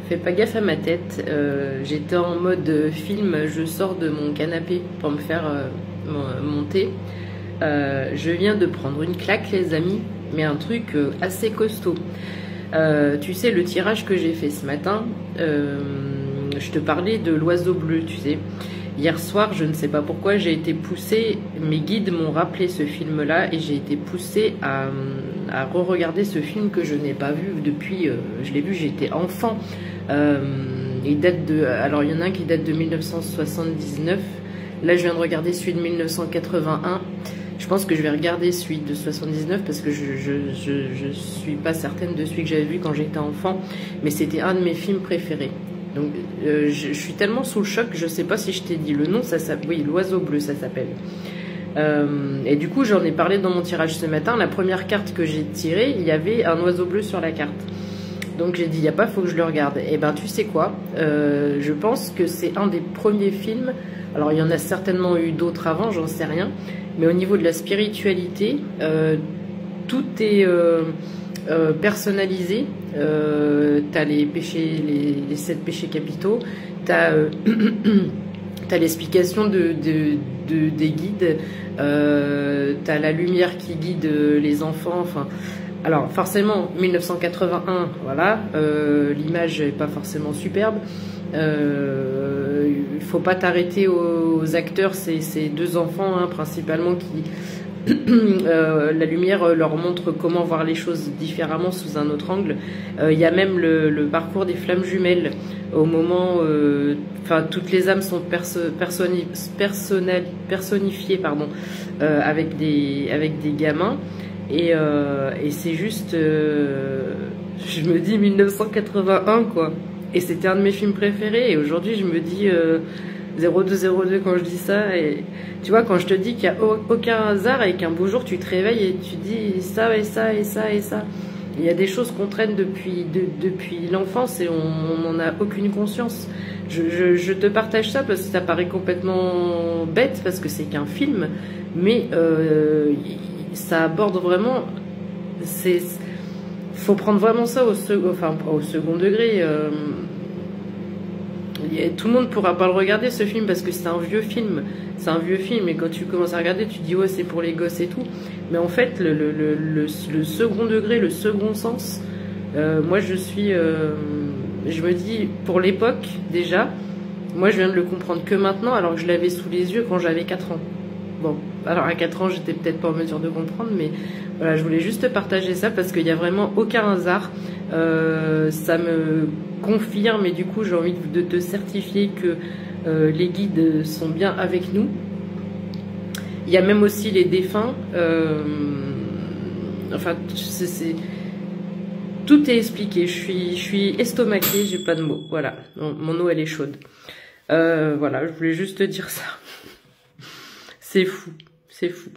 Fais pas gaffe à ma tête. J'étais en mode film, je sors de mon canapé pour me faire monter. Je viens de prendre une claque, les amis, mais un truc assez costaud. Tu sais, le tirage que j'ai fait ce matin, je te parlais de l'oiseau bleu, tu sais. Hier soir, je ne sais pas pourquoi, j'ai été poussée, mes guides m'ont rappelé ce film-là et j'ai été poussée à re-regarder ce film que je n'ai pas vu depuis, je l'ai vu, j'étais enfant. Il date de, alors il y en a un qui date de 1979, là je viens de regarder celui de 1981. Je pense que je vais regarder celui de 79 parce que je suis pas certaine de celui que j'avais vu quand j'étais enfant, mais c'était un de mes films préférés. Donc je suis tellement sous le choc, je sais pas si je t'ai dit le nom, ça s'appelle, oui, l'oiseau bleu ça s'appelle. Et du coup j'en ai parlé dans mon tirage ce matin. La première carte que j'ai tirée, il y avait un oiseau bleu sur la carte. Donc j'ai dit, il n'y a pas, faut que je le regarde. Et ben tu sais quoi, je pense que c'est un des premiers films, alors il y en a certainement eu d'autres avant, j'en sais rien, mais au niveau de la spiritualité, tout est personnalisé. T'as les péchés, les 7 péchés capitaux, t'as t'as l'explication des guides, t'as la lumière qui guide les enfants, enfin... Alors forcément 1981, voilà, l'image n'est pas forcément superbe. Il faut pas t'arrêter aux acteurs, c'est deux enfants hein, principalement qui la lumière leur montre comment voir les choses différemment sous un autre angle. Il y a même le parcours des flammes jumelles au moment, enfin toutes les âmes sont personnifiées pardon, avec des gamins. Et c'est juste, je me dis 1981 quoi. Et c'était un de mes films préférés. Et aujourd'hui, je me dis 0202 quand je dis ça. Et tu vois, quand je te dis qu'il n'y a aucun hasard et qu'un beau jour tu te réveilles et tu dis ça et ça et ça et ça. Il y a des choses qu'on traîne depuis l'enfance et on n'en a aucune conscience. Je te partage ça parce que ça paraît complètement bête parce que c'est qu'un film, mais ça aborde vraiment, faut prendre vraiment ça au second degré. Tout le monde pourra pas le regarder ce film parce que c'est un vieux film, et quand tu commences à regarder tu dis ouais c'est pour les gosses et tout, mais en fait le second degré, le second sens, moi je me dis pour l'époque déjà, moi je viens de le comprendre que maintenant alors que je l'avais sous les yeux quand j'avais 4 ans. Bon, alors à 4 ans, j'étais peut-être pas en mesure de comprendre, mais voilà, je voulais juste partager ça parce qu'il n'y a vraiment aucun hasard. Ça me confirme et du coup, j'ai envie de te certifier que les guides sont bien avec nous. Il y a même aussi les défunts. Enfin, tout est expliqué. Je suis estomaquée, j'ai pas de mots. Voilà, mon eau, elle est chaude. Voilà, je voulais juste te dire ça. C'est fou, c'est fou.